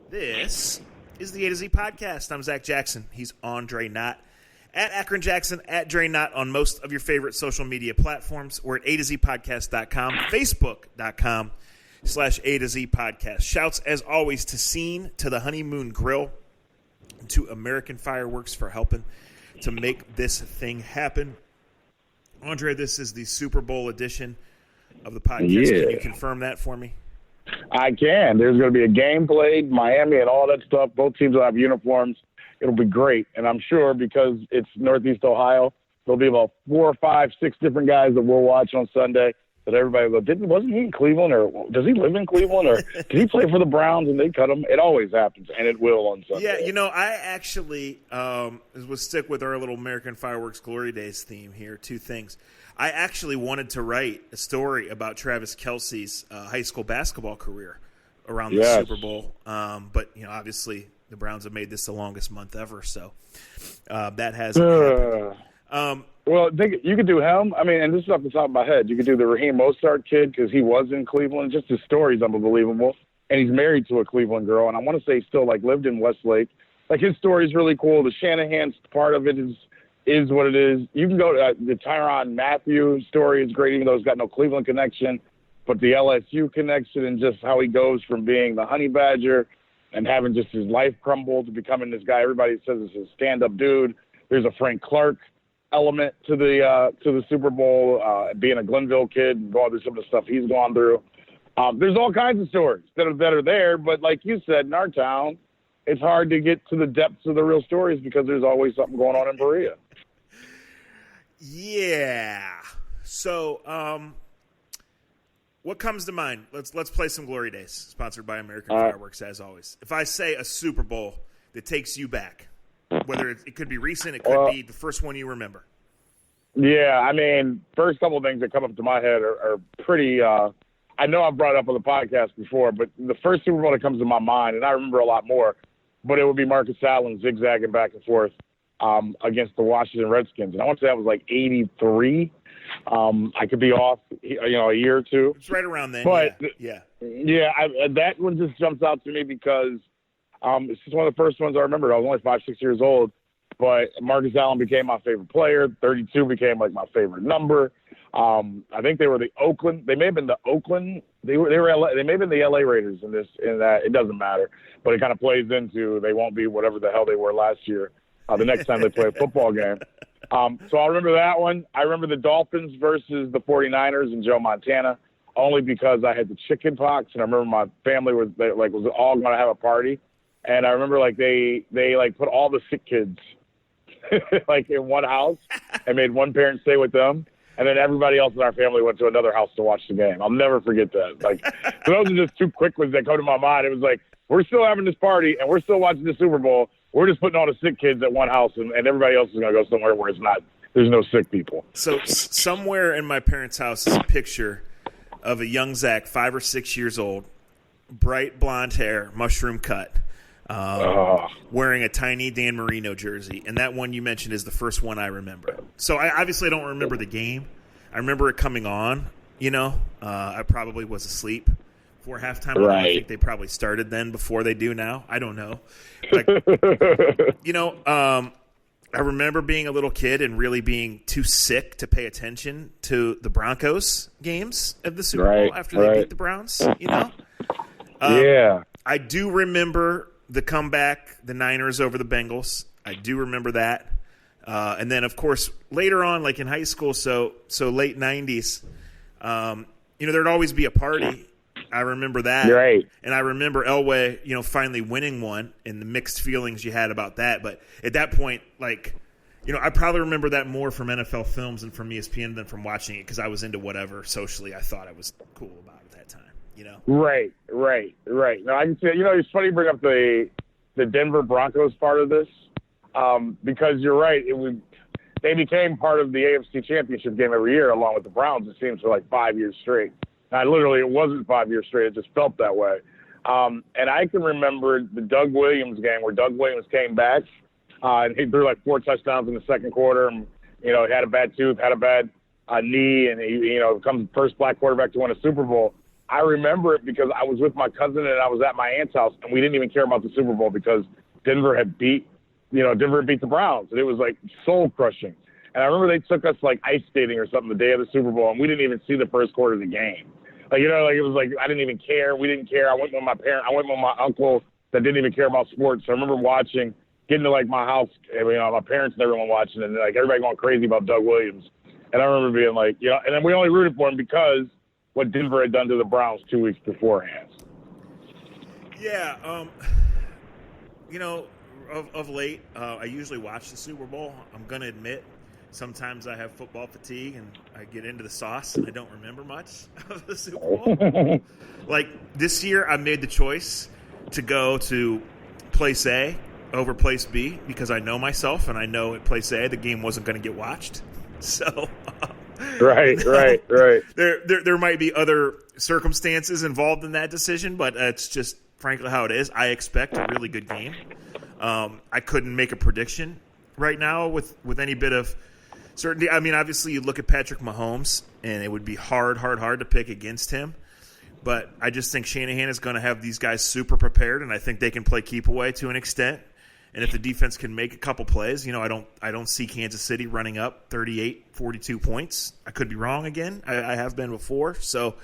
This is the A to Z podcast. I'm Zach Jackson. He's on Dre Knott. At Akron Jackson, at Dre Knott on most of your favorite social media platforms. We're at A to Z podcast.com, Facebook.com/A to Z podcast. Shouts, as always, to Scene, to the Honeymoon Grill, to American Fireworks for helping to make this thing happen. Andre, this is the Super Bowl edition of the podcast. Yeah. Can you confirm that for me? I can. There's going to be a game played, Miami and all that stuff. Both teams will have uniforms. It'll be great. And I'm sure because it's Northeast Ohio, there'll be about 4, 5, 6 different guys that we'll watch on Sunday that everybody will go, wasn't he in Cleveland, or does he live in Cleveland, or did he play for the Browns and they cut him? It always happens, and it will on Sunday. Yeah, I actually we'll stick with our little American Fireworks Glory Days theme here. 2 things. I actually wanted to write a story about Travis Kelce's high school basketball career around the Super Bowl. But, obviously the Browns have made this the longest month ever, so that hasn't happened. Well, you could do him. I mean, and this is off the top of my head. You could do the Raheem Mostert kid because he was in Cleveland. Just his story is unbelievable. And he's married to a Cleveland girl. And I want to say he still, lived in Westlake. His story is really cool. The Shanahan part of it is what it is. You can go to the Tyrann Mathieu story is great, even though he's got no Cleveland connection. But the LSU connection and just how he goes from being the Honey Badger and having just his life crumble to becoming this guy everybody says is a stand-up dude. There's a Frank Clark element to the Super Bowl, being a Glenville kid and going through some of the stuff he's gone through. There's all kinds of stories that are there, but like you said, in our town, it's hard to get to the depths of the real stories because there's always something going on in Berea. Yeah. So, what comes to mind? Let's play some Glory Days, sponsored by American Fireworks, as always. If I say a Super Bowl that takes you back, whether it could be recent, it could be the first one you remember. Yeah, I mean, first couple of things that come up to my head are pretty I know I've brought it up on the podcast before, but the first Super Bowl that comes to my mind, and I remember a lot more, but it would be Marcus Allen zigzagging back and forth against the Washington Redskins. And I want to say that was 83. I could be off, a year or two. It's right around then, but, yeah. That one just jumps out to me because it's just one of the first ones I remember. I was only 5, 6 years old, but Marcus Allen became my favorite player. 32 became my favorite number. I think they were the Oakland. They may have been the Oakland. They were LA, they may have been the LA Raiders in this. In that, it doesn't matter, but it kind of plays into they won't be whatever the hell they were last year. The next time they play a football game. So I remember that one. I remember the Dolphins versus the 49ers in Joe Montana, only because I had the chicken pox, and I remember my family was all going to have a party. And I remember they put all the sick kids in one house and made one parent stay with them. And then everybody else in our family went to another house to watch the game. I'll never forget that. So those are just 2 quick ones that come to my mind. It was we're still having this party and we're still watching the Super Bowl. We're just putting all the sick kids at one house and everybody else is going to go somewhere where there's no sick people. So somewhere in my parents' house is a picture of a young Zach, 5 or 6 years old, bright blonde hair, mushroom cut, wearing a tiny Dan Marino jersey. And that one you mentioned is the first one I remember. So I obviously don't remember the game. I remember it coming on, I probably was asleep before halftime. Right. I think they probably started then before they do now. I don't know. I remember being a little kid and really being too sick to pay attention to the Broncos games of the Super Bowl after they beat the Browns, Yeah. I do remember the comeback, the Niners over the Bengals. I do remember that. And then, of course, later on, in high school, so late 90s, there'd always be a party. I remember that. Right. And I remember Elway, finally winning one and the mixed feelings you had about that. But at that point, I probably remember that more from NFL films and from ESPN than from watching it because I was into whatever socially I thought I was cool about at that time. Right. Now, I can say, it's funny you bring up the Denver Broncos part of this because you're right. They became part of the AFC Championship game every year along with the Browns, it seems, for 5 years straight. Now, literally, it wasn't 5 years straight. It just felt that way. And I can remember the Doug Williams game where Doug Williams came back and he threw 4 touchdowns in the second quarter and, he had a bad tooth, had a bad knee, and he, becomes the first black quarterback to win a Super Bowl. I remember it because I was with my cousin and I was at my aunt's house, and we didn't even care about the Super Bowl because Denver had beat the Browns, and it was like soul crushing. And I remember they took us like ice skating or something the day of the Super Bowl, and we didn't even see the first quarter of the game. Like, it was like I didn't even care. We didn't care. I went with my uncle that didn't even care about sports. So I remember getting to like my house, my parents and everyone watching, and like everybody going crazy about Doug Williams. And I remember being like, and then we only rooted for him because what Denver had done to the Browns 2 weeks beforehand. Yeah, of late, I usually watch the Super Bowl. I'm going to admit, sometimes I have football fatigue and I get into the sauce and I don't remember much of the Super Bowl. Like this year, I made the choice to go to Place A over Place B because I know myself and I know at Place A the game wasn't going to get watched. So, right. There might be other circumstances involved in that decision, but it's just frankly how it is. I expect a really good game. I couldn't make a prediction right now with any bit of certainty. I mean, obviously, you look at Patrick Mahomes, and it would be hard to pick against him. But I just think Shanahan is going to have these guys super prepared, and I think they can play keep away to an extent. And if the defense can make a couple plays, I don't see Kansas City running up 38-42 points. I could be wrong again. I have been before. So,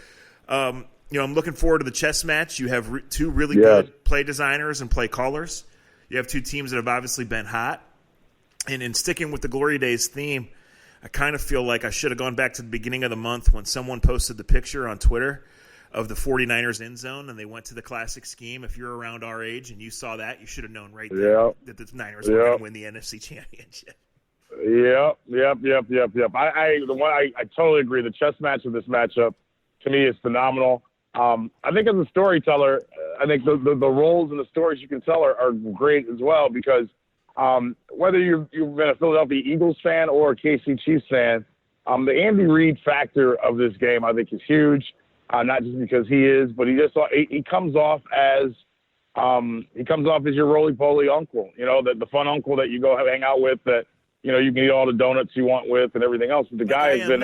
I'm looking forward to the chess match. You have two really good play designers and play callers. You have two teams that have obviously been hot. And in sticking with the Glory Days theme, I kind of feel like I should have gone back to the beginning of the month when someone posted the picture on Twitter of the 49ers end zone, and they went to the classic scheme. If you're around our age and you saw that, you should have known right there that the Niners were going to win the NFC Championship. Yep. I totally agree. The chess match of this matchup, to me, is phenomenal. I think as a storyteller, I think the roles and the stories you can tell are great as well because whether you've been a Philadelphia Eagles fan or a KC Chiefs fan, the Andy Reid factor of this game I think is huge. Not just because he is, but he comes off as your roly-poly uncle, the fun uncle that you go hang out with that, you can eat all the donuts you want with and everything else. But the guy has been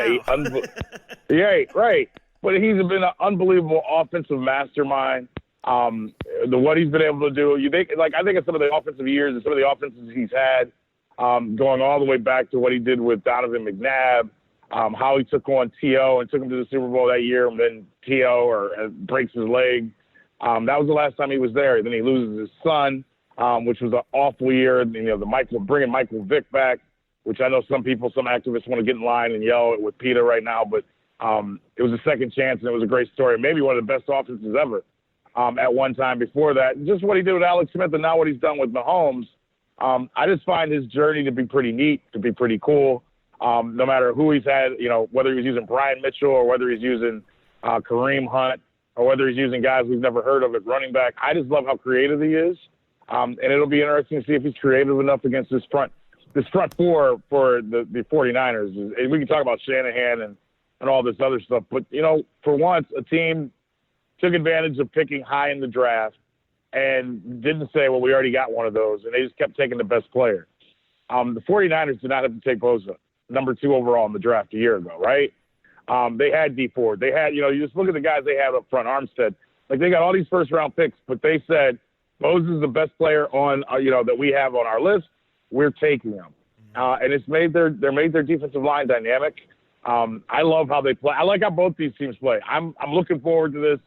right. But he's been an unbelievable offensive mastermind. What he's been able to do, I think of some of the offensive years and some of the offenses he's had, going all the way back to what he did with Donovan McNabb. How he took on T.O. and took him to the Super Bowl that year, and then T.O. breaks his leg. That was the last time he was there. Then he loses his son, which was an awful year. Bringing Michael Vick back, which I know some activists want to get in line and yell with PETA right now, but it was a second chance, and it was a great story. Maybe one of the best offenses ever at one time before that. Just what he did with Alex Smith and now what he's done with Mahomes, I just find his journey to be pretty neat, to be pretty cool. No matter who he's had, whether he's using Brian Mitchell or whether he's using Kareem Hunt or whether he's using guys we've never heard of at running back. I just love how creative he is. And it'll be interesting to see if he's creative enough against this front four for the 49ers. And we can talk about Shanahan and all this other stuff. But, for once, a team took advantage of picking high in the draft and didn't say, well, we already got one of those. And they just kept taking the best player. The 49ers did not have to take Bosa, number 2 overall in the draft a year ago, right? They had D Ford. They had, you just look at the guys they have up front, Armstead. Like, they got all these first-round picks, but they said, Bosa is the best player on, that we have on our list. We're taking him. And it's made their defensive line dynamic. I love how they play. I like how both these teams play. I'm looking forward to this.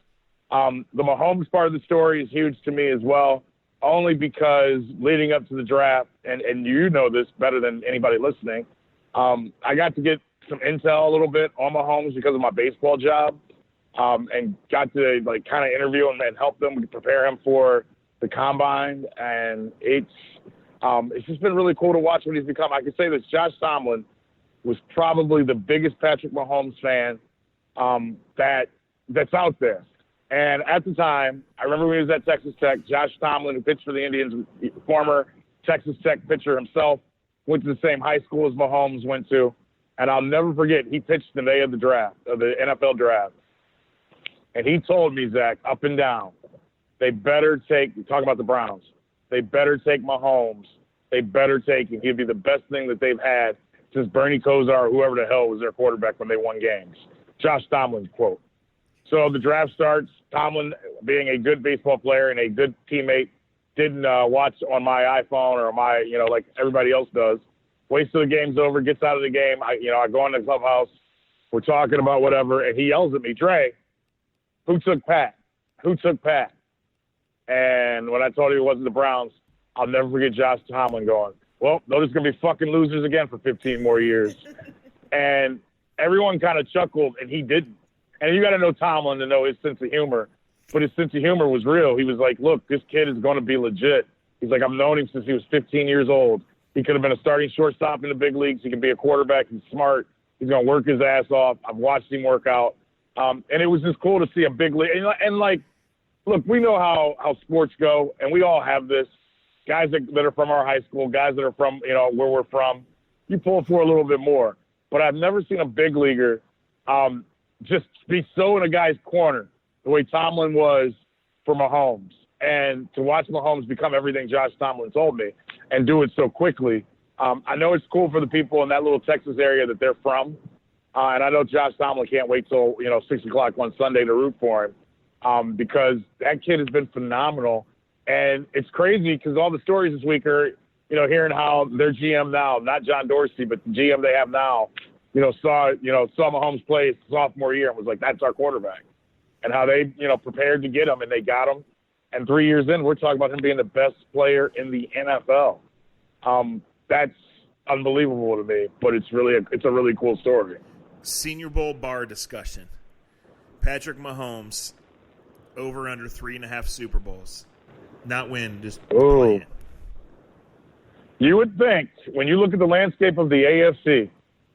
The Mahomes part of the story is huge to me as well, only because leading up to the draft, and you know this better than anybody listening, I got to get some intel a little bit on Mahomes because of my baseball job, and got to kind of interview him and help them prepare him for the combine. And it's just been really cool to watch what he's become. I can say this: Josh Tomlin was probably the biggest Patrick Mahomes fan that's out there. And at the time, I remember when he was at Texas Tech, Josh Tomlin, who pitched for the Indians, former Texas Tech pitcher himself, went to the same high school as Mahomes went to. And I'll never forget, he pitched the day of the draft, of the NFL draft. And he told me, Zach, up and down, they better take, talk about the Browns, they better take Mahomes. They better take him. He'd be the best thing that they've had since Bernie Kosar or whoever the hell was their quarterback when they won games. Josh Tomlin's quote. So the draft starts. Tomlin, being a good baseball player and a good teammate, didn't watch on my iPhone or my, like everybody else does. Waits till the game's over, gets out of the game. I go in the clubhouse. We're talking about whatever, and he yells at me, Dre, who took Pat? Who took Pat? And when I told him it wasn't the Browns, I'll never forget Josh Tomlin going, well, they're just going to be fucking losers again for 15 more years. And everyone kind of chuckled, and he didn't. And you got to know Tomlin to know his sense of humor. But his sense of humor was real. He was like, look, this kid is going to be legit. He's like, I've known him since he was 15 years old. He could have been a starting shortstop in the big leagues. He can be a quarterback. He's smart. He's going to work his ass off. I've watched him work out. And it was just cool to see a big league. And like, look, we know how sports go, and we all have this. Guys that are from our high school, guys that are from, where we're from, you pull for a little bit more. But I've never seen a big leaguer just be so in a guy's corner the way Tomlin was for Mahomes. And to watch Mahomes become everything Josh Tomlin told me and do it so quickly, I know it's cool for the people in that little Texas area that they're from. And I know Josh Tomlin can't wait till, 6 o'clock on Sunday to root for him because that kid has been phenomenal. And it's crazy because all the stories this week are, hearing how their GM now, not John Dorsey, but the GM they have now, saw Mahomes play his sophomore year and was like, that's our quarterback. And how they, prepared to get him, and they got him. And 3 years in, we're talking about him being the best player in the NFL. That's unbelievable to me, but it's a really cool story. Senior Bowl bar discussion. Patrick Mahomes, over under 3.5 Super Bowls. Not win, just play. You would think, when you look at the landscape of the AFC,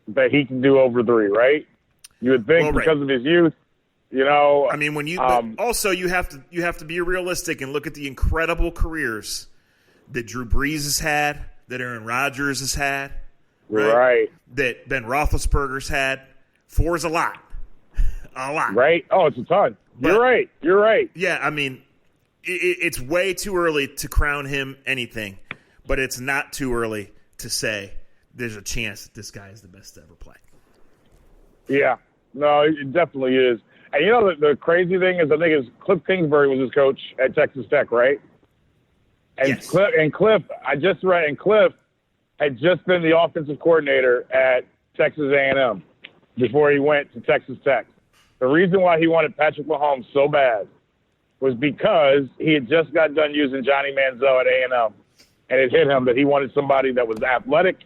that he can do over 3, right? You would think because of his youth, I mean, when you also you have to be realistic and look at the incredible careers that Drew Brees has had, that Aaron Rodgers has had, right? That Ben Roethlisberger's had. 4 is a lot, right? Oh, it's a ton. But, You're right. Yeah, I mean, it's way too early to crown him anything, but it's not too early to say there's a chance that this guy is the best to ever play. Yeah, no, it definitely is. And the crazy thing is, I think Cliff Kingsbury was his coach at Texas Tech, right? And yes. Cliff had just been the offensive coordinator at Texas A&M before he went to Texas Tech. The reason why he wanted Patrick Mahomes so bad was because he had just got done using Johnny Manziel at A&M, and it hit him that he wanted somebody that was athletic,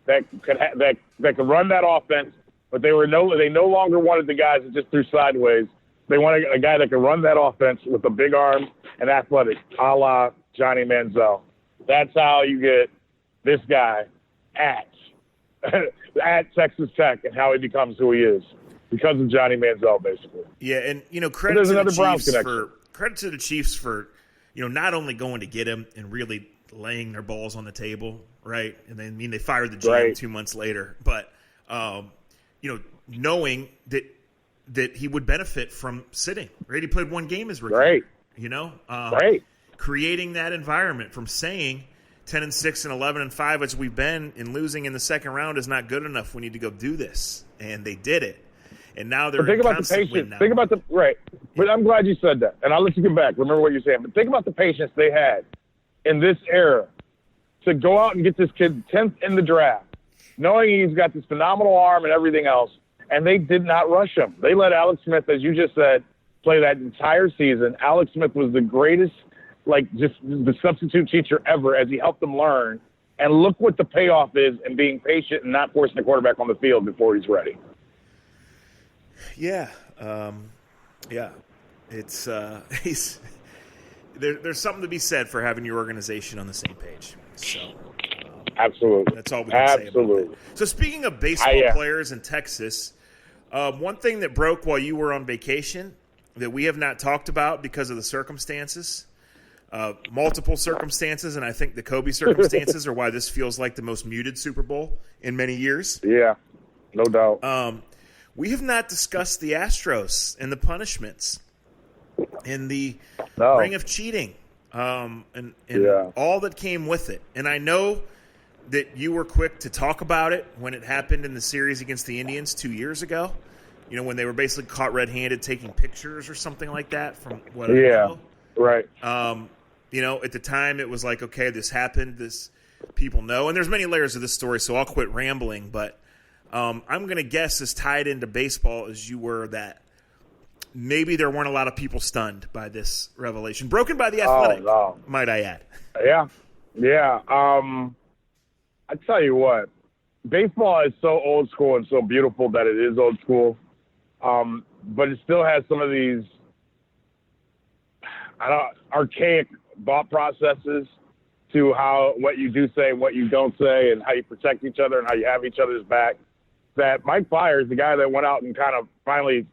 that could run that offense. But they no longer wanted the guys that just threw sideways. They wanted a guy that could run that offense with a big arm and athletic, a la Johnny Manziel. That's how you get this guy at Texas Tech and how he becomes who he is, because of Johnny Manziel, basically. Yeah, and credit to the Chiefs for not only going to get him and really laying their balls on the table, right? And then they fired the GM 2 months later, but knowing that he would benefit from sitting, right? He played one game as rookie, creating that environment from saying 10-6 and 11-5 as we've been, and losing in the second round is not good enough. We need to go do this, and they did it. And now they're think about the patience. Think about But I'm glad you said that, and I'll let you get back. Remember what you're saying, but think about the patience they had in this era to go out and get this kid 10th in the draft, knowing he's got this phenomenal arm and everything else, and they did not rush him. They let Alex Smith, as you just said, play that entire season. Alex Smith was the greatest, just the substitute teacher ever, as he helped them learn. And look what the payoff is in being patient and not forcing the quarterback on the field before he's ready. Yeah. It's there's something to be said for having your organization on the same page. So absolutely, that's all we can say about that. So speaking of baseball players in Texas, one thing that broke while you were on vacation that we have not talked about because of the circumstances, multiple circumstances, and I think the Kobe circumstances are why this feels like the most muted Super Bowl in many years. Yeah, no doubt. We have not discussed the Astros and the punishments and the ring of cheating and all that came with it. And I know that you were quick to talk about it when it happened in the series against the Indians 2 years ago. when they were basically caught red-handed taking pictures or something like that from what I know. Right. At the time it was like, okay, this happened, this people know. And there's many layers of this story, so I'll quit rambling. But I'm going to guess as tied into baseball as you were that maybe there weren't a lot of people stunned by this revelation. Broken by the Athletic, might I add. Yeah. Yeah. I tell you what, baseball is so old school and so beautiful that it is old school. But it still has some of these archaic thought processes to what you do say and what you don't say and how you protect each other and how you have each other's back. That Mike Fiers, the guy that went out and kind of finally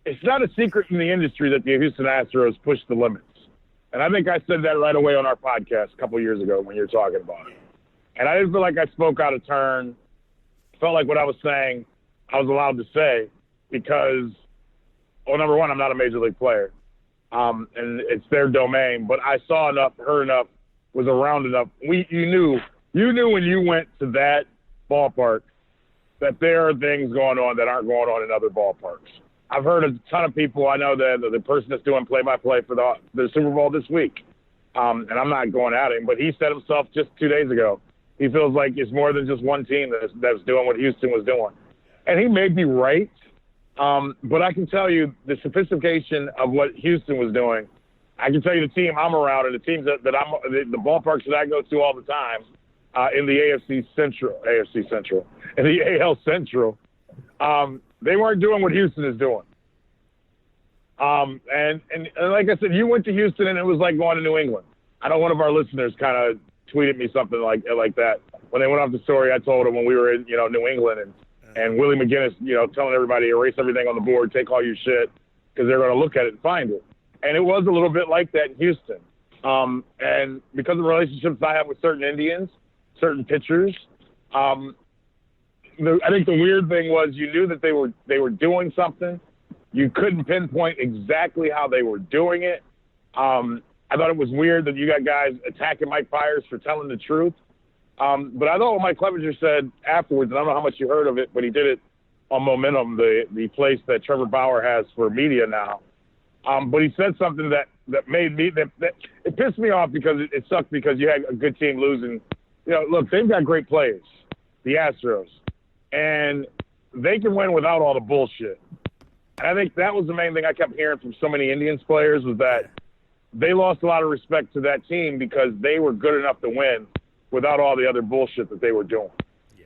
it's not a secret in the industry that the Houston Astros pushed the limits. And I think I said that right away on our podcast a couple years ago when you were talking about it. And I didn't feel like I spoke out of turn. Felt like what I was saying I was allowed to say because, well, number one, I'm not a major league player. And it's their domain. But I saw enough, heard enough, was around enough. You knew when you went to that ballpark that there are things going on that aren't going on in other ballparks. I've heard a ton of people. I know that the person that's doing play-by-play for the Super Bowl this week, and I'm not going at him, but he said himself just 2 days ago, he feels like it's more than just one team that's doing what Houston was doing. And he may be right, but I can tell you the sophistication of what Houston was doing. I can tell you the team I'm around and the teams that the ballparks that I go to all the time in the AL Central, they weren't doing what Houston is doing. And like I said, you went to Houston and it was like going to New England. I know one of our listeners kind of tweeted me something like that when they went off the story I told them when we were in, New England and Willie McGinnis, telling everybody erase everything on the board, take all your shit because they're going to look at it and find it. And it was a little bit like that in Houston. And because of the relationships I have with certain Indians, certain pitchers, I think the weird thing was you knew that they were doing something. You couldn't pinpoint exactly how they were doing it. I thought it was weird that you got guys attacking Mike Fiers for telling the truth. But I thought what Mike Clevenger said afterwards, and I don't know how much you heard of it, but he did it on Momentum, the place that Trevor Bauer has for media now. But he said something that made me that it pissed me off because it sucked because you had a good team losing. Look, they've got great players, the Astros, and they can win without all the bullshit. And I think that was the main thing I kept hearing from so many Indians players was that they lost a lot of respect to that team because they were good enough to win without all the other bullshit that they were doing. Yeah.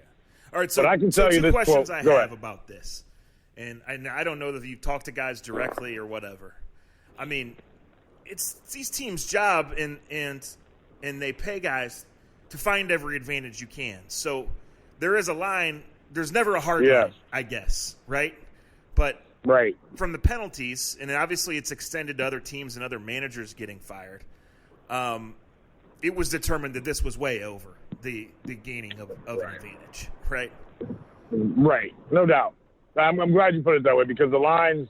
All right, so, but I can tell you this questions quote. I have about this, and I don't know that you've talked to guys directly or whatever. I mean, it's these teams' job, and they pay guys to find every advantage you can. So there is a line. There's never a hard line, I guess, right? But from the penalties, and obviously it's extended to other teams and other managers getting fired, it was determined that this was way over the gaining of an advantage, right? Right, no doubt. I'm glad you put it that way because the lines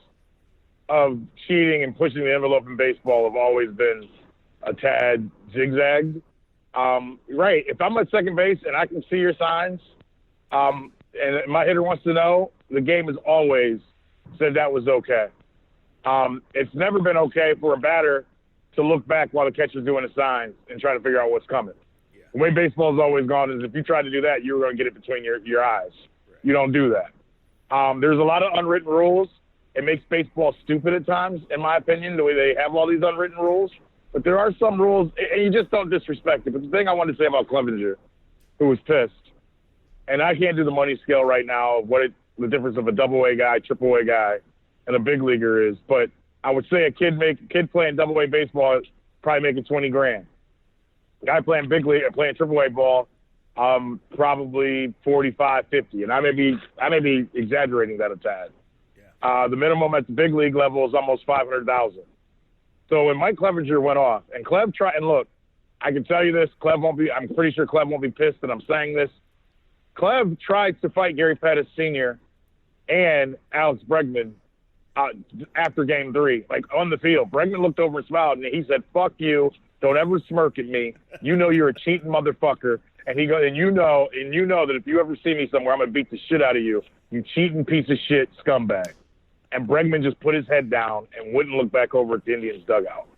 of cheating and pushing the envelope in baseball have always been a tad zigzagged. Right, if I'm at second base and I can see your signs, and my hitter wants to know, the game has always said that was okay. It's never been okay for a batter to look back while the catcher's doing the signs and try to figure out what's coming. Yeah. The way baseball's always gone is if you try to do that, you're going to get it between your eyes. Right. You don't do that. There's a lot of unwritten rules. It makes baseball stupid at times, in my opinion, the way they have all these unwritten rules. But there are some rules, and you just don't disrespect it. But the thing I wanted to say about Clevenger, who was pissed, and I can't do the money scale right now of the difference of a double-A guy, triple-A guy, and a big leaguer is. But I would say a kid playing double-A baseball is probably making $20,000. A guy playing playing triple-A ball, probably 45, 50. And I may be exaggerating that a tad. Yeah. The minimum at the big league level is almost $500,000. So when Mike Clevenger went off, and Clev tried, and look, I can tell you this, I'm pretty sure Clev won't be pissed that I'm saying this. Clev tried to fight Gary Pettis Sr. and Alex Bregman after Game 3, like on the field. Bregman looked over and smiled, and he said, "Fuck you. Don't ever smirk at me. You know you're a cheating motherfucker, And he goes, and you know that if you ever see me somewhere, I'm going to beat the shit out of you. You cheating piece of shit scumbag. And Bregman just put his head down and wouldn't look back over at the Indians' dugout.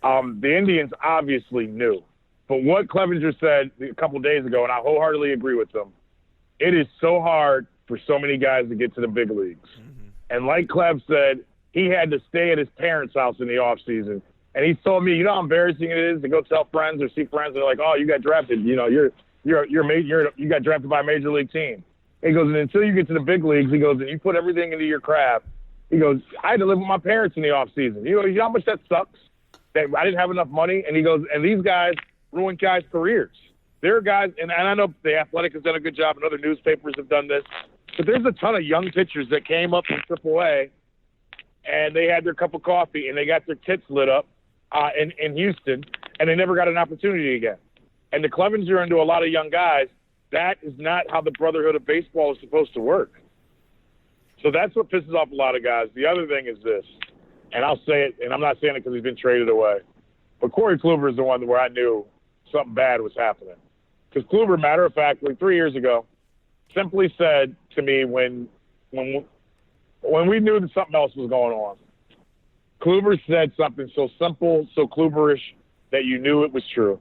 The Indians obviously knew. But what Clevenger said a couple of days ago, and I wholeheartedly agree with him, it is so hard for so many guys to get to the big leagues. Mm-hmm. And like Clev said, he had to stay at his parents' house in the offseason. And he told me, you know how embarrassing it is to go tell friends or see friends, they're like, oh, you got drafted. You know, you got drafted by a major league team. He goes, and until you get to the big leagues, he goes, and you put everything into your craft. He goes, I had to live with my parents in the offseason. You know how much that sucks? That I didn't have enough money. And he goes, and these guys ruin guys' careers. There are guys, and I know The Athletic has done a good job, and other newspapers have done this, but there's a ton of young pitchers that came up from AAA, and they had their cup of coffee, and they got their tits lit up in Houston, and they never got an opportunity again. And the Clevenger into a lot of young guys, that is not how the brotherhood of baseball is supposed to work. So that's what pisses off a lot of guys. The other thing is this, and I'll say it, and I'm not saying it because he's been traded away, but Corey Kluber is the one where I knew something bad was happening. Because Kluber, matter of fact, like 3 years ago, simply said to me when we knew that something else was going on, Kluber said something so simple, so Kluberish, that you knew it was true.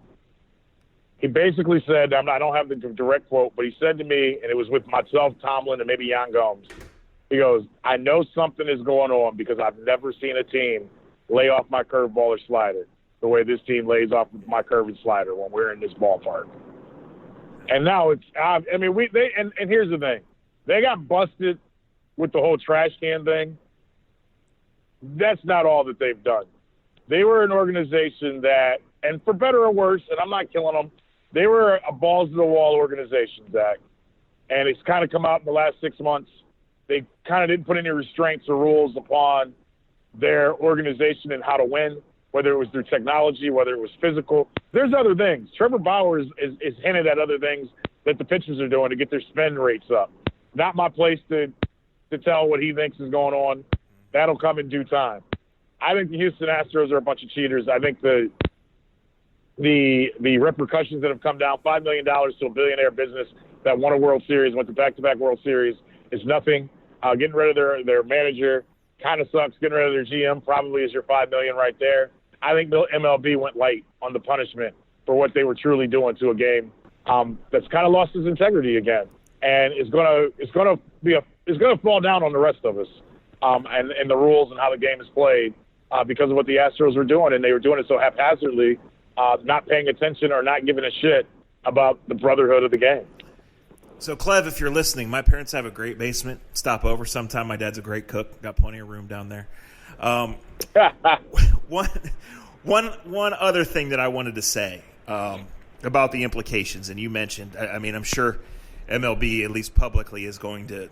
He basically said, I don't have the direct quote, but he said to me, and it was with myself, Tomlin, and maybe Yan Gomes, he goes, I know something is going on because I've never seen a team lay off my curveball or slider the way this team lays off my curve and slider when we're in this ballpark. And now it's, and here's the thing. They got busted with the whole trash can thing. That's not all that they've done. They were an organization that, and for better or worse, and I'm not killing them, they were a balls-to-the-wall organization, Zach. And it's kind of come out in the last 6 months. They kind of didn't put any restraints or rules upon their organization and how to win, whether it was through technology, whether it was physical. There's other things. Trevor Bauer is hinted at other things that the pitchers are doing to get their spin rates up. Not my place to tell what he thinks is going on. That'll come in due time. I think the Houston Astros are a bunch of cheaters. I think the repercussions that have come down, $5 million to a billionaire business that won a World Series, went to back-to-back World Series, is nothing. Getting rid of their manager kind of sucks. Getting rid of their GM probably is your $5 million right there. I think the MLB went light on the punishment for what they were truly doing to a game that's kind of lost its integrity again, and it's gonna fall down on the rest of us and the rules and how the game is played because of what the Astros were doing, and they were doing it so haphazardly, not paying attention or not giving a shit about the brotherhood of the game. So, Clev, if you're listening, my parents have a great basement. Stop over sometime. My dad's a great cook. Got plenty of room down there. One other thing that I wanted to say about the implications, and you mentioned, I mean, I'm sure MLB, at least publicly, is going to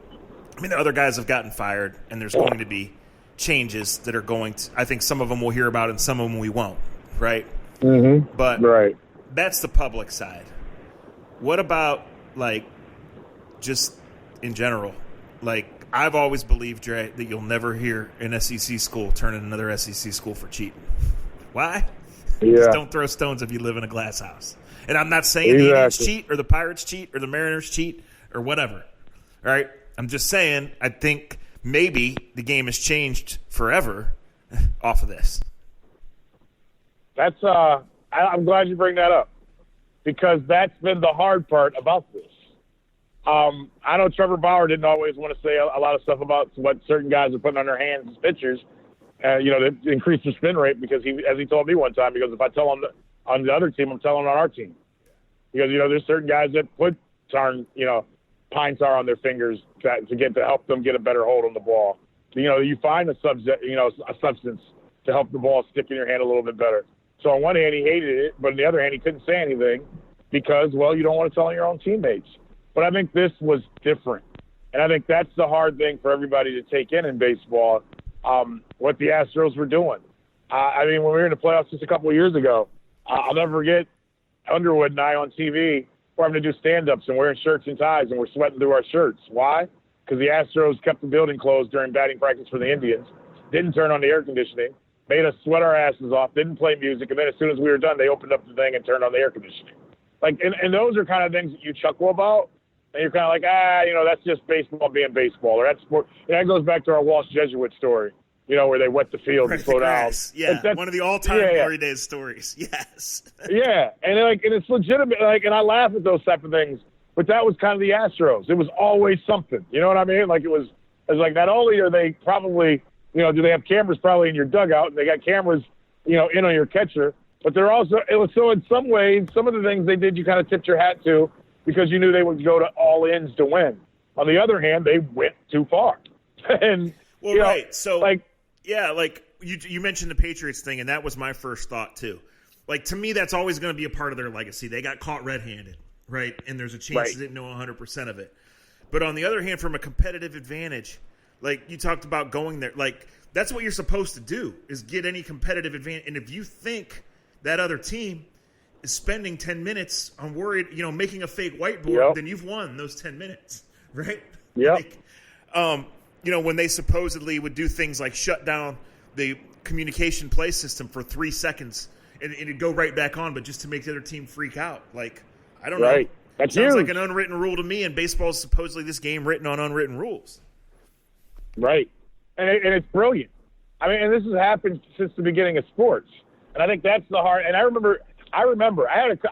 – I mean, the other guys have gotten fired, and there's going to be changes that are going to – I think some of them we'll hear about and some of them we won't, right? Mm-hmm. But right. That's the public side. What about, like, just in general? Like, I've always believed, Dre, that you'll never hear an SEC school turn in another SEC school for cheating. Why? Yeah. Just don't throw stones if you live in a glass house. And I'm not saying the Indians cheat or the Pirates cheat or the Mariners cheat or whatever. All right? I'm just saying I think maybe the game has changed forever off of this. That's I'm glad you bring that up because that's been the hard part about this. I know Trevor Bauer didn't always want to say a lot of stuff about what certain guys are putting on their hands as pitchers, to increase their spin rate because as he told me one time, because if I tell him on the other team, I'm telling on our team. Because, there's certain guys that put pine tar on their fingers to help them get a better hold on the ball. You find a substance to help the ball stick in your hand a little bit better. So on one hand, he hated it, but on the other hand, he couldn't say anything because, you don't want to tell on your own teammates. But I think this was different. And I think that's the hard thing for everybody to take in baseball, what the Astros were doing. When we were in the playoffs just a couple of years ago, I'll never forget Underwood and I on TV. We're having to do stand-ups and wearing shirts and ties, and we're sweating through our shirts. Why? Because the Astros kept the building closed during batting practice for the Indians, didn't turn on the air conditioning, made us sweat our asses off, didn't play music, and then as soon as we were done, they opened up the thing and turned on the air conditioning. Like, and those are kind of things that you chuckle about, and you're kind of like, that's just baseball being baseball, or that's sport. That goes back to our Walsh Jesuit story, where they wet the field and slow down. Yeah, one of the all-time glory days stories. Yes. Yeah, and it's legitimate. And I laugh at those type of things, but that was kind of the Astros. It was always something. You know what I mean? Like it was like not only are they probably, do they have cameras probably in your dugout, and they got cameras, in on your catcher. But they're also so in some ways, some of the things they did, you kind of tipped your hat to because you knew they would go to all ins to win. On the other hand, they went too far. And right. So you mentioned the Patriots thing, and that was my first thought too. Like to me, that's always going to be a part of their legacy. They got caught red-handed, right? And there's a chance they didn't know 100% of it. But on the other hand, from a competitive advantage, like you talked about going there, like that's what you're supposed to do is get any competitive advantage. And if you think that other team is spending 10 minutes on making a fake whiteboard, then you've won those 10 minutes, right? Yeah. When they supposedly would do things like shut down the communication play system for 3 seconds and it'd go right back on, but just to make the other team freak out. Like, I don't know. That sounds like an unwritten rule to me, and baseball is supposedly this game written on unwritten rules. Right. And it's brilliant. I mean, and this has happened since the beginning of sports. And I think that's the hard. And I remember I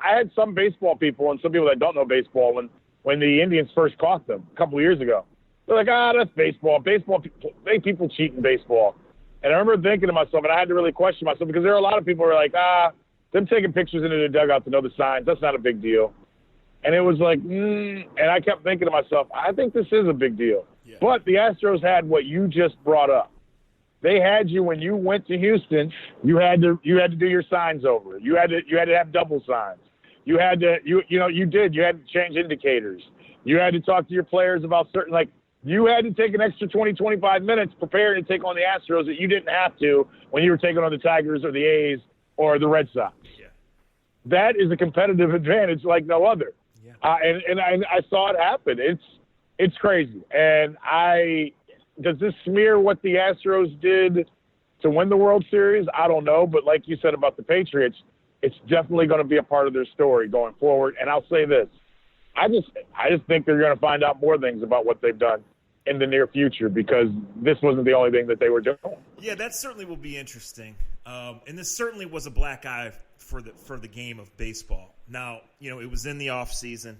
had some baseball people and some people that don't know baseball when the Indians first caught them a couple of years ago. They're like, that's baseball. People cheat in baseball. And I remember thinking to myself, and I had to really question myself because there are a lot of people who are like, them taking pictures into the dugout to know the signs, that's not a big deal. And it was like, and I kept thinking to myself, I think this is a big deal. Yeah. But the Astros had what you just brought up. They had you when you went to Houston. You had to do your signs over. You had to have double signs. You had to you had to change indicators. You had to talk to your players about certain you had to take an extra 20, 25 minutes preparing to take on the Astros that you didn't have to when you were taking on the Tigers or the A's or the Red Sox. Yeah. That is a competitive advantage like no other. Yeah. And I saw it happen. It's crazy. And does this smear what the Astros did to win the World Series? I don't know. But like you said about the Patriots, it's definitely going to be a part of their story going forward. And I'll say this. I just think they're going to find out more things about what they've done in the near future because this wasn't the only thing that they were doing. Yeah, that certainly will be interesting. And this certainly was a black eye for the game of baseball. Now, it was in the off season.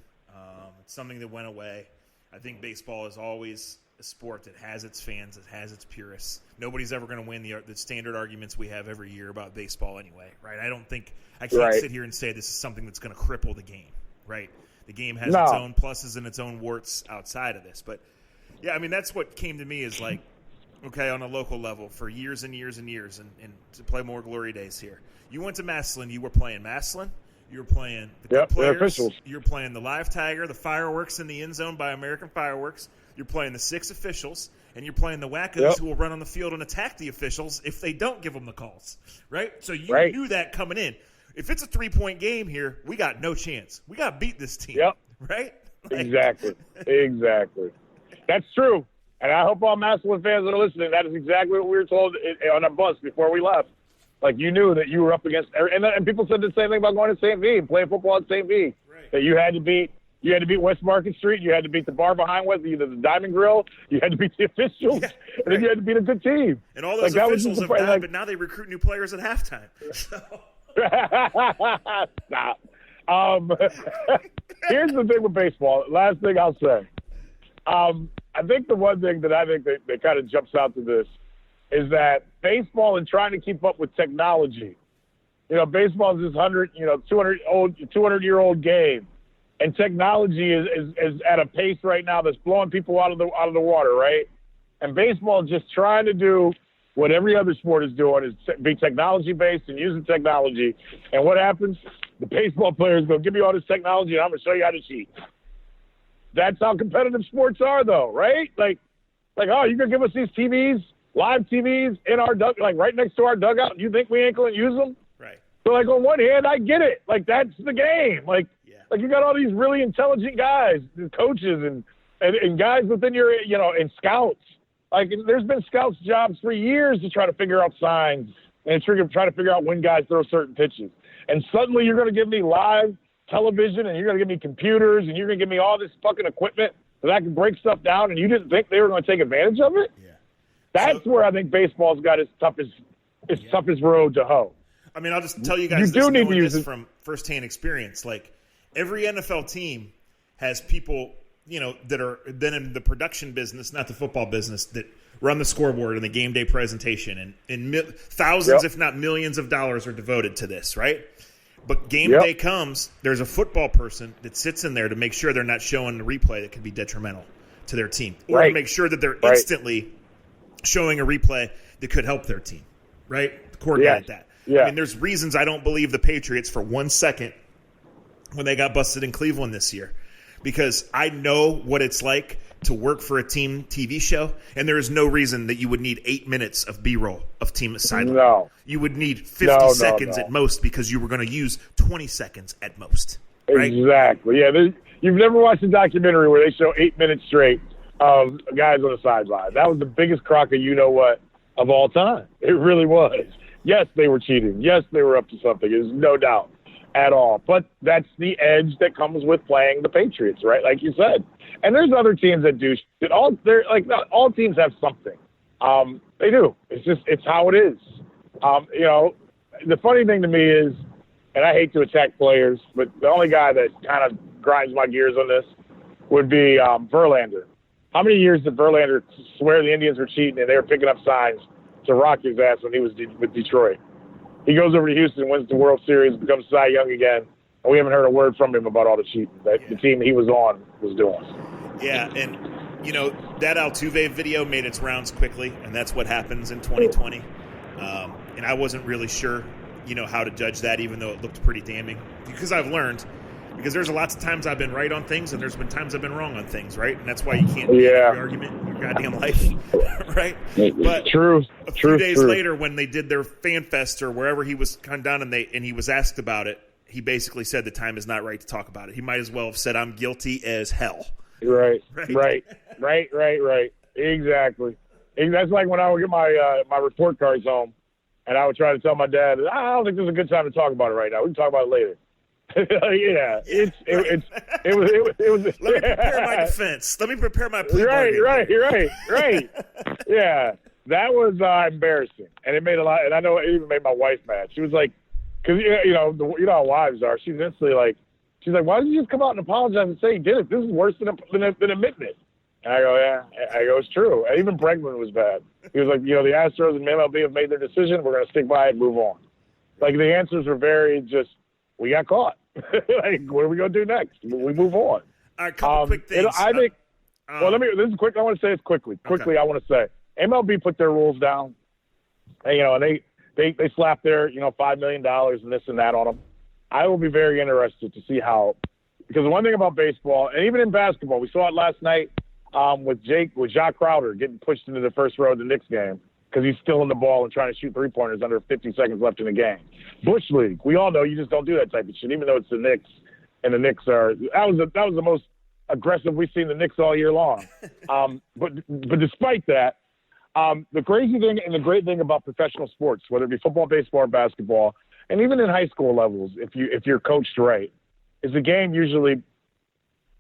It's something that went away. I think baseball is always a sport that has its fans, it has its purists. Nobody's ever going to win the standard arguments we have every year about baseball anyway, right? I can't sit here and say this is something that's going to cripple the game, right? The game has its own pluses and its own warts outside of this. But, yeah, I mean, that's what came to me is like, okay, on a local level for years and years and years, and to play more glory days here. You went to Massillon. You were playing Massillon. You were playing the good players. Officials. You were playing the live tiger, the fireworks in the end zone by American Fireworks. You're playing the 6 officials, and you're playing the wackos who will run on the field and attack the officials if they don't give them the calls, right? So you knew that coming in. If it's a 3-point game here, we got no chance. We got to beat this team, right? Like, Exactly. That's true. And I hope all Massillon fans that are listening, that is exactly what we were told on a bus before we left. Like, you knew that you were up against – and people said the same thing about going to St. V and playing football at St. V, that you had to beat West Market Street, you had to beat the bar behind West, either the Diamond Grill, you had to beat the officials, and then you had to beat a good team. And all those officials have died, but now they recruit new players at halftime. So. Stop. Here's the thing with baseball. Last thing I'll say. I think the one thing that I think that kind of jumps out to this is that baseball and trying to keep up with technology. Baseball is this 200-year-old game, and technology is at a pace right now that's blowing people out of the water, right? And baseball is just trying to do what every other sport is doing, is be technology-based and using technology. And what happens? The baseball players go, give me all this technology, and I'm going to show you how to cheat. That's how competitive sports are, though, right? Like, oh, you're going to give us these TVs, live TVs in our right next to our dugout, and you think we ain't going to use them? Right. So, on one hand, I get it. That's the game. You got all these really intelligent guys, coaches, and guys within your, and scouts. There's been scouts' jobs for years to try to figure out signs and try to figure out when guys throw certain pitches. And suddenly you're going to give me live television and you're going to give me computers and you're going to give me all this fucking equipment so that I can break stuff down, and you didn't think they were going to take advantage of it? Yeah. That's where I think baseball's got its toughest road to hoe. I mean, I'll just tell you guys you do need to use this from firsthand experience. Like, every NFL team has people, that are then in the production business, not the football business, that run the scoreboard and the game day presentation, and thousands, if not millions of dollars are devoted to this, right? But game day comes, there's a football person that sits in there to make sure they're not showing a replay that could be detrimental to their team, or to make sure that they're instantly showing a replay that could help their team, right? Coordinate that. Yeah. I mean, there's reasons I don't believe the Patriots for 1 second when they got busted in Cleveland this year, because I know what it's like to work for a team TV show, and there is no reason that you would need 8 minutes of B-roll of team sideline. No. You would need 50 seconds at most, because you were going to use 20 seconds at most. Right? Exactly. Yeah, you've never watched a documentary where they show 8 minutes straight of guys on the sideline. That was the biggest crock of you-know-what of all time. It really was. Yes, they were cheating. Yes, they were up to something. There's no doubt at all. But that's the edge that comes with playing the Patriots, right? Like you said. And there's other teams that do shit. Not all teams have something. They do. It's how it is. The funny thing to me is, and I hate to attack players, but the only guy that kind of grinds my gears on this would be Verlander. How many years did Verlander swear the Indians were cheating and they were picking up signs to rock his ass when he was with Detroit? He goes over to Houston, wins the World Series, becomes Cy Young again, and we haven't heard a word from him about all the cheating that the team he was on was doing. Yeah, and, that Altuve video made its rounds quickly, and that's what happens in 2020. And I wasn't really sure, how to judge that, even though it looked pretty damning. Because I've learned, because there's lots of times I've been right on things, and there's been times I've been wrong on things, right? And that's why you can't make every argument in your goddamn life, right? But a few days later, when they did their fan fest or wherever he was come down and he was asked about it, he basically said the time is not right to talk about it. He might as well have said, "I'm guilty as hell." Right. Exactly. That's like when I would get my report cards home, and I would try to tell my dad, "I don't think this is a good time to talk about it right now. We can talk about it later." It was. Let me prepare my defense. Let me prepare my plea. Right. Yeah, that was embarrassing, and it made a lot. And I know it even made my wife mad. She was like, because you know how wives are. She's instantly like, "Why didn't you just come out and apologize and say you did it? This is worse than admitting it." And I go, "Yeah." I go, "It's true." And even Bregman was bad. He was like, "The Astros and MLB have made their decision. We're going to stick by it and move on." Like, the answers are very just, we got caught. Like, what are we going to do next? We move on. All right, couple quick things. I think. This is quick. I want to say this quickly. Okay. I want to say MLB put their rules down. And, they slapped their $5 million and this and that on them. I will be very interested to see how, because the one thing about baseball, and even in basketball, we saw it last night with Jacques Crowder getting pushed into the first row of the Knicks game because he's still in the ball and trying to shoot three-pointers under 50 seconds left in the game. Bush League, we all know you just don't do that type of shit, even though it's the Knicks, and the Knicks are – that was the most aggressive we've seen the Knicks all year long. But despite that, the crazy thing and the great thing about professional sports, whether it be football, baseball, or basketball, and even in high school levels, if you're coached right, is the game usually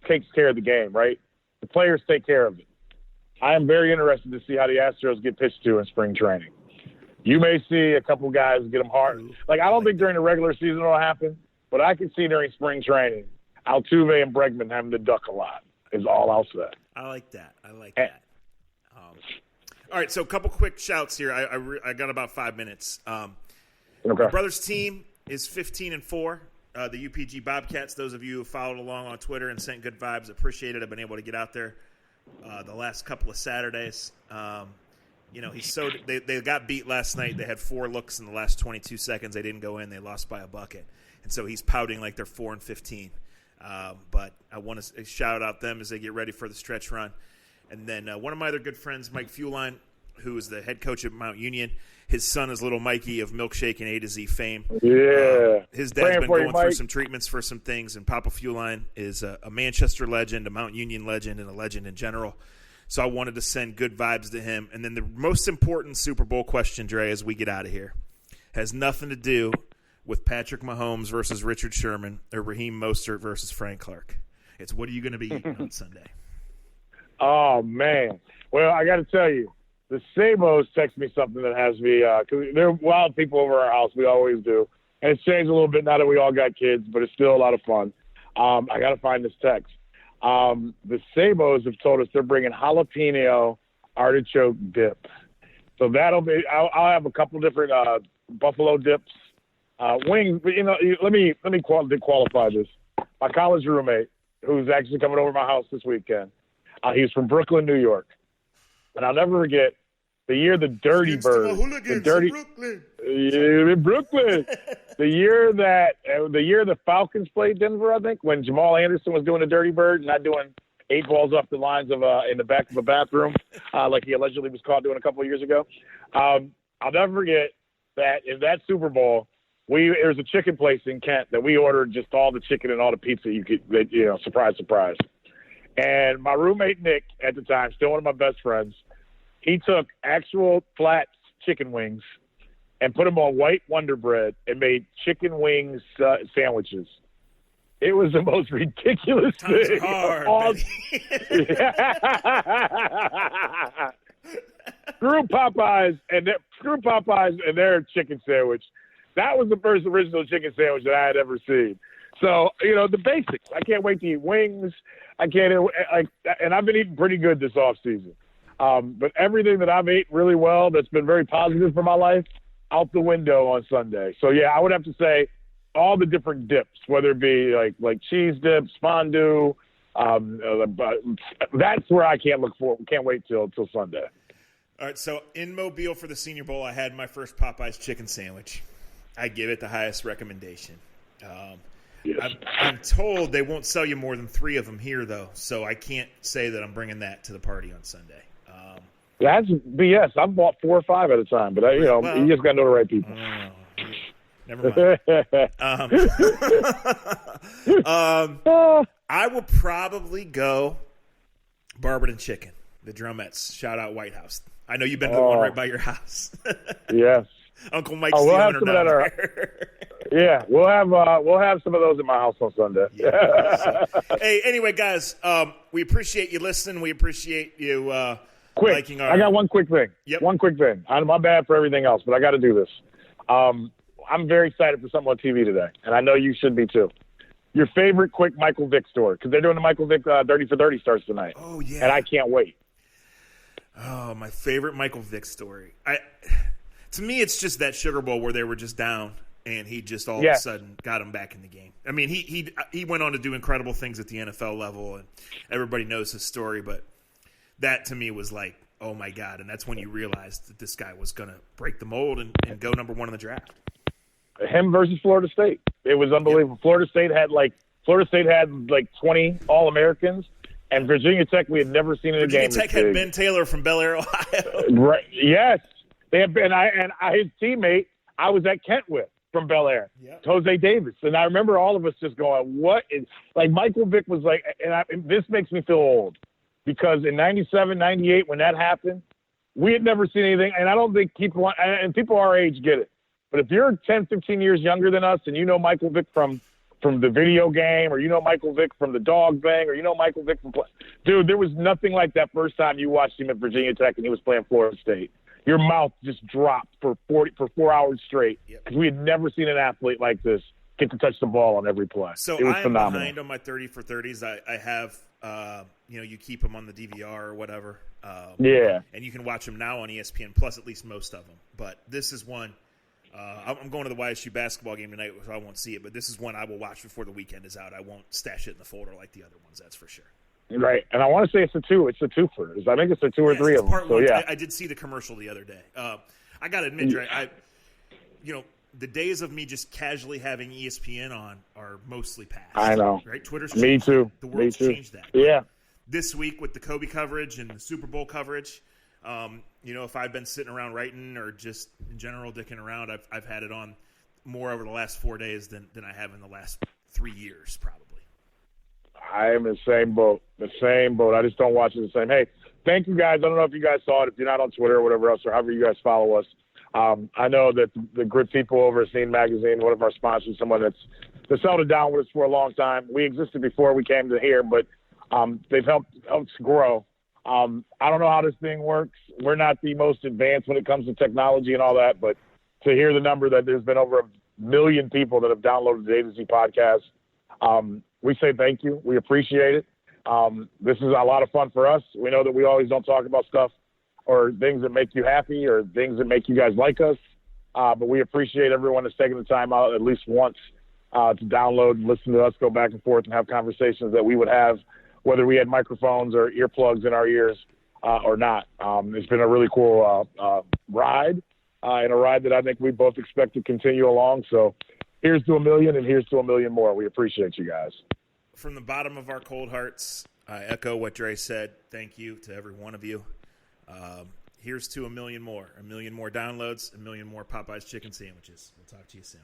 takes care of the game, right? The players take care of it. I am very interested to see how the Astros get pitched to in spring training. You may see a couple guys get them hard. Like, I don't think during the regular season it'll happen, but I can see during spring training Altuve and Bregman having to duck a lot is all I'll say. I like that. All right, so a couple quick shouts here. I got about 5 minutes. Okay. My brother's team is 15-4. The UPG Bobcats, those of you who followed along on Twitter and sent good vibes, appreciate it. I've been able to get out there the last couple of Saturdays. They got beat last night. They had 4 looks in the last 22 seconds. They didn't go in. They lost by a bucket. And so he's pouting like they're 4-15. But I want to shout out them as they get ready for the stretch run. And then one of my other good friends, Mike Fuline, who is the head coach at Mount Union, his son is little Mikey of Milkshake and A to Z fame. Yeah. His dad's been going through some treatments for some things, and Papa Fuline is a Manchester legend, a Mount Union legend, and a legend in general. So I wanted to send good vibes to him. And then the most important Super Bowl question, Dre, as we get out of here, has nothing to do with Patrick Mahomes versus Richard Sherman or Raheem Mostert versus Frank Clark. It's what are you going to be eating on Sunday? Oh, man. Well, I got to tell you, the Sabos text me something that has me because they're wild people over our house. We always do. And it's changed a little bit now that we all got kids, but it's still a lot of fun. I got to find this text. The Sabos have told us they're bringing jalapeno artichoke dip. So that'll be. I'll have a couple different buffalo dips, wings. But let me qualify this. My college roommate, who's actually coming over to my house this weekend, he's from Brooklyn, New York, and I'll never forget the year the Dirty Bird, Brooklyn, the year the Falcons played Denver, I think, when Jamal Anderson was doing the Dirty Bird, not doing 8 balls off the lines of in the back of a bathroom, like he allegedly was caught doing a couple of years ago. I'll never forget that in that Super Bowl, there's a chicken place in Kent that we ordered just all the chicken and all the pizza you could, surprise, surprise. And my roommate Nick at the time, still one of my best friends, he took actual flat chicken wings and put them on white Wonder Bread and made chicken wings sandwiches. It was the most ridiculous thing. Hard, Screw Popeyes and their chicken sandwich. That was the first original chicken sandwich that I had ever seen. So, the basics. I can't wait to eat wings. And I've been eating pretty good this off season. But everything that I've ate really well that's been very positive for my life, out the window on Sunday. So, yeah, I would have to say all the different dips, whether it be like cheese dips, fondue. That's where I can't wait till Sunday. All right, so in Mobile for the Senior Bowl, I had my first Popeyes chicken sandwich. I give it the highest recommendation. Yes. I'm told they won't sell you more than 3 of them here, though, so I can't say that I'm bringing that to the party on Sunday. That's BS. I've bought 4 or 5 at a time, but you just got to know the right people. Never mind. I will probably go Barberton Chicken, the Drumettes. Shout out White House. I know you've been to one right by your house. Yes. Uncle Mike's the owner down there. Yeah, we'll have some of those in my house on Sunday. Yeah. Hey, anyway, guys, we appreciate you listening. We appreciate you liking our. I got one quick thing. Yep. One quick thing. My bad for everything else, but I got to do this. I'm very excited for something on TV today, and I know you should be too. Your favorite quick Michael Vick story, because they're doing the Michael Vick 30 for 30 starts tonight. Oh, yeah. And I can't wait. Oh, my favorite Michael Vick story. To me, it's just that Sugar Bowl where they were just down, and he just all of a sudden got them back in the game. I mean, he went on to do incredible things at the NFL level, and everybody knows his story, but that to me was like, oh, my God. And that's when you realized that this guy was going to break the mold and go number 1 in the draft. Him versus Florida State. It was unbelievable. Yep. Florida State had like 20 All-Americans, and Virginia Tech we had never seen in a game. Virginia Tech had Ben Taylor from Bel Air, Ohio. Right. Yes. They had been, his teammate I was at Kent with from Bel Air, yep. Jose Davis. And I remember all of us just going, what is, like Michael Vick was like, and this makes me feel old because in 97, 98, when that happened, we had never seen anything. And I don't think people our age get it. But if you're 10, 15 years younger than us and you know Michael Vick from the video game, or you know Michael Vick from the dog thing, or you know Michael Vick from dude, there was nothing like that first time you watched him at Virginia Tech and he was playing Florida State. Your mouth just dropped for 4 hours straight because we had never seen an athlete like this get to touch the ball on every play. So it was I'm phenomenal. Behind on my 30 for 30s. I have, you keep them on the DVR or whatever. And you can watch them now on ESPN Plus, at least most of them. But this is one. I'm going to the YSU basketball game tonight, so I won't see it. But this is one I will watch before the weekend is out. I won't stash it in the folder like the other ones. That's for sure. Right, and I want to say it's a 2. It's a 2-fer. I think it's a 2 or 3 of them. So yeah, I did see the commercial the other day. I got to admit, Dre, the days of me just casually having ESPN on are mostly past. I know. Right? Twitter's me changed too. The world's changed that. Yeah. This week with the Kobe coverage and the Super Bowl coverage, if I've been sitting around writing or just in general dicking around, I've had it on more over the last 4 days than I have in the last 3 years, probably. I am in the same boat. I just don't watch it the same. Hey, thank you guys. I don't know if you guys saw it. If you're not on Twitter or whatever else, or however you guys follow us, I know that the good people over at Scene Magazine, one of our sponsors, someone that's held it down with us for a long time. We existed before we came to here, but they've helped us grow. I don't know how this thing works. We're not the most advanced when it comes to technology and all that, but to hear the number that there's been over 1 million people that have downloaded the A to Z podcast, we say thank you. We appreciate it. This is a lot of fun for us. We know that we always don't talk about stuff or things that make you happy or things that make you guys like us, but we appreciate everyone that's taking the time out at least once to download and listen to us go back and forth and have conversations that we would have whether we had microphones or earplugs in our ears or not. It's been a really cool ride, and a ride that I think we both expect to continue along. So here's to 1 million, and here's to 1 million more. We appreciate you guys. From the bottom of our cold hearts, I echo what Dre said. Thank you to every one of you. Here's to 1 million more downloads, 1 million more Popeye's chicken sandwiches. We'll talk to you soon.